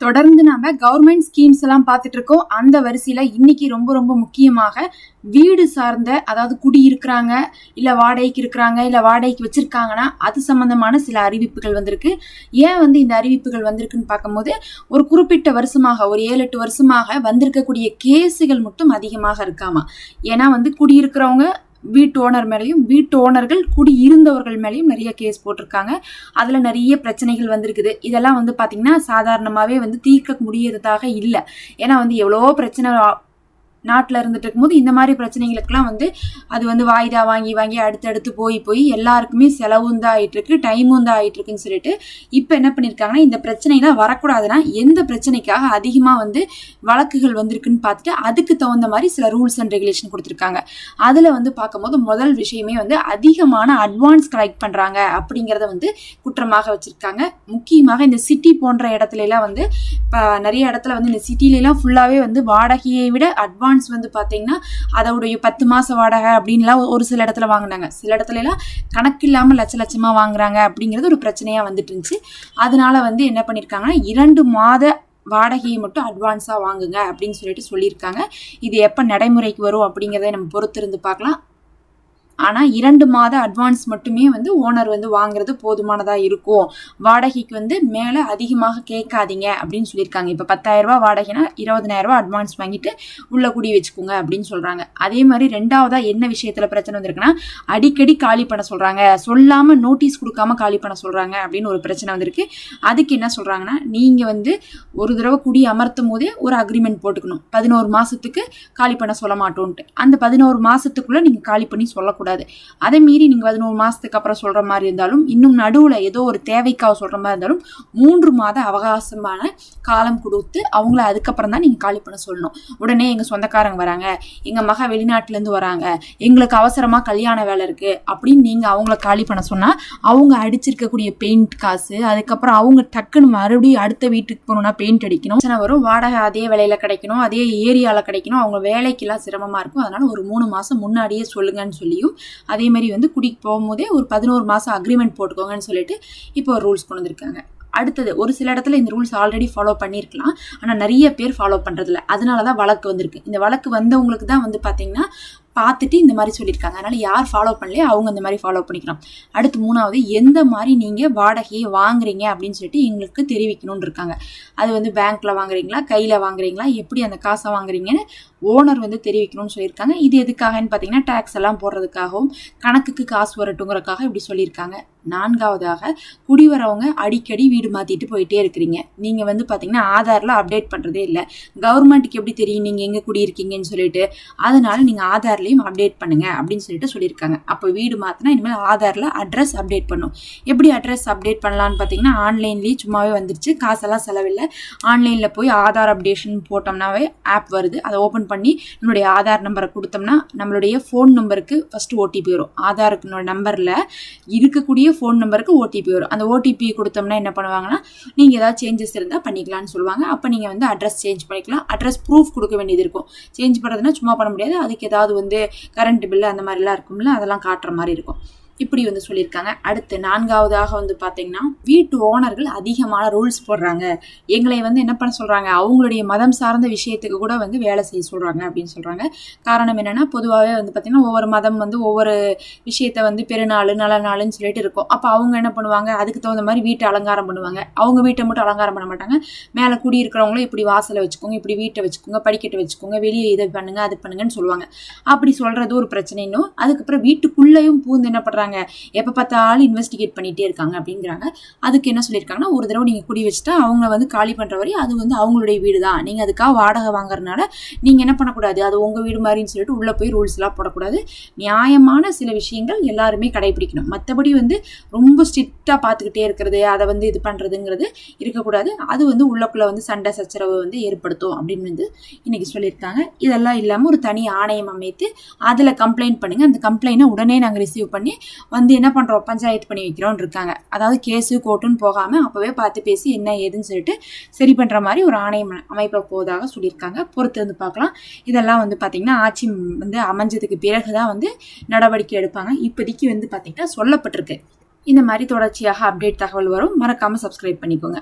தொடர்ந்து நாம government schemes எல்லாம் பார்த்துட்டு இருக்கோம். அந்த வரிசையில இன்னைக்கு ரொம்ப ரொம்ப முக்கியமாக வீடு சார்ந்த, அதாவது குடி இருக்கிறாங்க, இல்ல வாடகைக்கு இருக்கிறாங்க, இல்ல வாடகைக்கு வச்சிருக்காங்கன்னா அது சம்பந்தமான சில அறிவிப்புகள் வந்திருக்கு. ஏன் இந்த அறிவிப்புகள் வந்திருக்குன்னு பார்க்கும்போது, ஒரு குறிப்பிட்ட வருஷமாக, ஒரு 7-8 வருஷமாக வந்திருக்கக்கூடிய கேஸுகள் மட்டும் அதிகமாக இருக்காமா. ஏன்னா குடியிருக்கிறவங்க வீட்டு ஓனர் மேலேயும், வீட்டு ஓனர்கள் குடி இருந்தவர்கள் மேலேயும் நிறைய கேஸ் போட்டிருக்காங்க. அதில் நிறைய பிரச்சனைகள் வந்திருக்குது. இதெல்லாம் பார்த்தீங்கன்னா சாதாரணமாகவே தீர்க்க முடியறதாக இல்லை. ஏன்னா எவ்வளோ பிரச்சனை நாட்டில் இருந்துட்டு இருக்கும்போது இந்த மாதிரி பிரச்சனைகளுக்கெல்லாம் அது வாய்தா வாங்கி வாங்கி அடுத்தடுத்து போய் எல்லாருக்குமே செலவும் தான் ஆகிட்டு இருக்கு, டைமும் தான் ஆகிட்டு இருக்குன்னு சொல்லிட்டு இப்போ என்ன பண்ணியிருக்காங்கன்னா, இந்த பிரச்சனைலாம் வரக்கூடாதுன்னா எந்த பிரச்சனைக்காக அதிகமாக வழக்குகள் வந்திருக்குன்னு பார்த்துட்டு அதுக்கு தகுந்த மாதிரி சில ரூல்ஸ் அண்ட் ரெகுலேஷன் கொடுத்துருக்காங்க. அதில் பார்க்கும்போது முதல் விஷயமே அதிகமான அட்வான்ஸ் கலெக்ட் பண்ணுறாங்க அப்படிங்கிறத குற்றமாக வச்சுருக்காங்க. முக்கியமாக இந்த சிட்டி போன்ற இடத்துலலாம் இப்போ நிறைய இடத்துல இந்த சிட்டிலலாம் ஃபுல்லாகவே வாடகையை விட அட்வான்ஸ் பார்த்தீங்கன்னா அதோடைய 10 மாச வாடகை அப்படின்லாம் ஒரு சில இடத்துல வாங்கினாங்க. சில இடத்துல எல்லாம் கணக்கு இல்லாம லட்சமா வாங்குறாங்க அப்படிங்கிறது ஒரு பிரச்சனையா வந்துட்டு இருந்துச்சு. அதனால என்ன பண்ணிருக்காங்கன்னா, 2 மாத வாடகையை மட்டும் அட்வான்ஸா வாங்குங்க அப்படின்னு சொல்லியிருக்காங்க. இது எப்ப நடைமுறைக்கு வரும் அப்படிங்கிறத நம்ம பொறுத்திருந்து பார்க்கலாம். ஆனால் 2 மாத அட்வான்ஸ் மட்டுமே ஓனர் வாங்குறது போதுமானதாக இருக்கும். வாடகைக்கு மேலே அதிகமாக கேட்காதீங்க அப்படின்னு சொல்லியிருக்காங்க. இப்போ 10,000 ரூபா வாடகைனா 20,000 ரூபா அட்வான்ஸ் வாங்கிட்டு உள்ள குடி வச்சுக்கோங்க அப்படின்னு சொல்கிறாங்க. அதே மாதிரி ரெண்டாவதாக என்ன விஷயத்தில் பிரச்சனை வந்திருக்குன்னா, அடிக்கடி காலி பண்ண சொல்கிறாங்க, சொல்லாமல் நோட்டீஸ் கொடுக்காம காலி பண்ண சொல்கிறாங்க அப்படின்னு ஒரு பிரச்சனை வந்திருக்கு. அதுக்கு என்ன சொல்கிறாங்கன்னா, நீங்கள் ஒரு தடவை குடி அமர்த்தும் போதே ஒரு அக்ரிமெண்ட் போட்டுக்கணும், 11 மாதத்துக்கு காலி பண்ண சொல்ல மாட்டோன்ட்டு. அந்த 11 மாதத்துக்குள்ளே நீங்கள் காலி பண்ணி சொல்லக்கூடாது. அதை மீறி நீங்க 11 மாசத்துக்கு அப்புறம் சொல்ற மாதிரி இருந்தாலும், இன்னும் நடுவுல ஏதோ ஒரு தேவைக்காக சொல்ற மாதிரி இருந்தாலும் 3 மாத அவகாசமான காலம் கொடுத்து அவங்கள அதுக்கப்புறம் தான் நீங்க காலி பண்ண சொல்லணும். உடனே எங்க சொந்தக்காரங்க வராங்க, எங்க மக வெளிநாட்டுல இருந்து வராங்க, எங்களுக்கு அவசரமா கல்யாண வேலை இருக்கு அப்படின்னு நீங்க அவங்கள காலி பண்ண சொன்னா, அவங்க அடிச்சிருக்கக்கூடிய பெயிண்ட் காசு, அதுக்கப்புறம் அவங்க டக்குன்னு மறுபடியும் அடுத்த வீட்டுக்கு போகணும்னா பெயிண்ட் அடிக்கணும், வரும். வாடகை அதே விலையில கிடைக்கணும், அதே ஏரியால கிடைக்கணும், அவங்க வேலைக்கெல்லாம் சிரமமா இருக்கும். அதனால ஒரு 3 மாசம் முன்னாடியே சொல்லுங்கன்னு சொல்லியும், அதே மாதிரி குடிக்கு போகும்போதே ஒரு 11 மாசம் அக்ரிமெண்ட் போட்டுக்கோங்கன்னு சொல்லிட்டு இப்போ ஒரு ரூல்ஸ் கொண்டு வந்திருக்காங்க. அடுத்தது, ஒரு சில இடத்துல இந்த ரூல்ஸ் ஆல்ரெடி ஃபாலோ பண்ணியிருக்கலாம், ஆனால் நிறைய பேர் ஃபாலோ பண்ணுறதில்ல. அதனால தான் வழக்கு வந்திருக்கு. இந்த வழக்கு வந்தவங்களுக்கு தான் பார்த்தீங்கன்னா பார்த்துட்டு இந்த மாதிரி சொல்லியிருக்காங்க. அதனால யார் ஃபாலோ பண்ணலையோ அவங்க இந்த மாதிரி ஃபாலோ பண்ணிக்கலாம். அடுத்து 3வது, எந்த மாதிரி நீங்கள் வாடகையை வாங்குறீங்க அப்படின்னு சொல்லிட்டு எங்களுக்கு தெரிவிக்கணும்னு இருக்காங்க. அது பேங்க்ல வாங்குறீங்களா, கையில் வாங்குறீங்களா, எப்படி அந்த காசை வாங்குறீங்கன்னு ஓனர் தெரிவிக்கணும்னு சொல்லியிருக்காங்க. இது எதுக்காகன்னு பார்த்தீங்கன்னா, டேக்ஸ் எல்லாம் போடுறதுக்காகவும் கணக்குக்கு காசு வரட்டுங்கிறதுக்காக இப்படி சொல்லியிருக்காங்க. 4வதாக, குடிவரவங்க அடிக்கடி வீடு மாற்றிட்டு போயிட்டே இருக்கிறீங்க. நீங்கள் பார்த்தீங்கன்னா ஆதாரில் அப்டேட் பண்ணுறதே இல்லை. கவர்மெண்ட்டுக்கு எப்படி தெரியும் நீங்கள் எங்கே குடியிருக்கீங்கன்னு சொல்லிட்டு, அதனால நீங்கள் ஆதார்லேயும் அப்டேட் பண்ணுங்க அப்படின்னு சொல்லியிருக்காங்க. அப்போ வீடு மாற்றினா இனிமேல் ஆதாரில் அட்ரஸ் அப்டேட் பண்ணும். எப்படி அட்ரஸ் அப்டேட் பண்ணலான்னு பார்த்தீங்கன்னா, ஆன்லைன்லேயே சும்மாவே வந்துருச்சு, காசெல்லாம் செலவில்லை. ஆன்லைனில் போய் ஆதார் அப்டேஷன் போட்டோம்னாவே ஆப் வருது. அதை ஓப்பன் பண்ணி நம்மளுடைய ஆதார் நம்பரை கொடுத்தோம்னா நம்மளுடைய ஃபோன் நம்பருக்கு ஃபர்ஸ்ட் ஓடிபி வரும். ஆதாருக்கு நம்பரில் இருக்கக்கூடிய ஃபோன் நம்பருக்கு ஓடிபி வரும். அந்த ஓடிபி கொடுத்தோம்னா என்ன பண்ணுவாங்கன்னா, நீங்கள் ஏதாவது சேஞ்சஸ் இருந்தால் பண்ணிக்கலாம்னு சொல்லுவாங்க. அப்போ நீங்கள் அட்ரஸ் சேஞ்ச் பண்ணிக்கலாம். அட்ரஸ் ப்ரூஃப் கொடுக்க வேண்டியது இருக்கும். சேஞ்ச் பண்ணுறதுனா சும்மா பண்ண முடியாது, அதுக்கு ஏதாவது கரண்ட் பில்லு அந்த மாதிரிலாம் இருக்கும்ல, அதெல்லாம் காட்டுற மாதிரி இருக்கும். இப்படி சொல்லியிருக்காங்க. அடுத்து 4வதாக பார்த்தீங்கன்னா, வீட்டு ஓனர்கள் அதிகமான ரூல்ஸ் போடுறாங்க. எங்களை என்ன பண்ண சொல்றாங்க, அவங்களுடைய மதம் சார்ந்த விஷயத்துக்கு கூட வேலை செய்ய சொல்றாங்க அப்படின்னு சொல்றாங்க. காரணம் என்னன்னா, பொதுவாகவே பார்த்தீங்கன்னா ஒவ்வொரு மதம் ஒவ்வொரு விஷயத்த பெருநாள் நல்ல நாள்னு சொல்லிட்டு இருக்கும். அப்போ அவங்க என்ன பண்ணுவாங்க, அதுக்கு தகுந்த மாதிரி வீட்டை அலங்காரம் பண்ணுவாங்க. அவங்க வீட்டை மட்டும் அலங்காரம் பண்ண மாட்டாங்க. மேலே குடி இருக்கிறவங்களும் இப்படி வாசலை வச்சுக்கோங்க, இப்படி வீட்டை வச்சுக்கோங்க, படிக்கட்டை வச்சுக்கோங்க, வெளியே இதை பண்ணுங்க அது பண்ணுங்கன்னு சொல்லுவாங்க. அப்படி சொல்றது ஒரு பிரச்சனைன்னு. அதுக்கப்புறம் வீட்டுக்குள்ளேயும் பூந்து என்ன பண்றாங்க, எப்ப பார்த்தாலும் இன்வெஸ்டிகேட் பண்ணிட்டே இருக்காங்க அப்படிங்கிறாங்க. அதுக்கு என்ன சொல்லியிருக்காங்கன்னா, ஒரு தடவை நீங்க குடி வச்சுட்டா அவங்க காலி பண்ற வரை அது அவங்களுடைய வீடு தான், நீங்க அதுக்காக வாடகை வாங்குறதுனால நீங்க என்ன பண்ணக்கூடாது, அது உங்க வீடு மாதிரின்னு சொல்லிட்டு உள்ள போய் ரூல்ஸ் எல்லாம் போடக்கூடாது. நியாயமான சில விஷயங்கள் எல்லாருமே கடைபிடிக்கணும். மற்றபடி ரொம்ப ஸ்ட்ரிக்டா பார்த்துக்கிட்டே இருக்கிறது, அதை இது பண்றதுங்கிறது இருக்கக்கூடாது. அது உள்ளக்குள்ள சண்டை சச்சரவு ஏற்படுத்தும் அப்படின்னு இன்னைக்கு சொல்லியிருக்காங்க. இதெல்லாம் இல்லாம ஒரு தனி ஆணையம் அமைத்து அதுல கம்ப்ளைண்ட் பண்ணுங்க, அந்த கம்ப்ளைண்ட்டை உடனே நாங்க ரிசீவ் பண்ணி என்ன பண்றோம், பஞ்சாயத்து பண்ணி வைக்கிறோம்னு இருக்காங்க. அதாவது கேஸு கோர்ட்டுன்னு போகாம அப்பவே பார்த்து பேசி என்ன ஏதுன்னு சொல்லிட்டு சரி பண்ற மாதிரி ஒரு ஆணையம் அமைப்ப போவதாக சொல்லியிருக்காங்க. பொறுத்து பார்க்கலாம். இதெல்லாம் பார்த்தீங்கன்னா ஆட்சி அமைஞ்சதுக்கு பிறகுதான் நடவடிக்கை எடுப்பாங்க. இப்போதைக்கு பார்த்தீங்கன்னா சொல்லப்பட்டிருக்கு. இந்த மாதிரி தொடர்ச்சியாக அப்டேட் தகவல் வரும். மறக்காம சப்ஸ்கிரைப் பண்ணிக்கோங்க.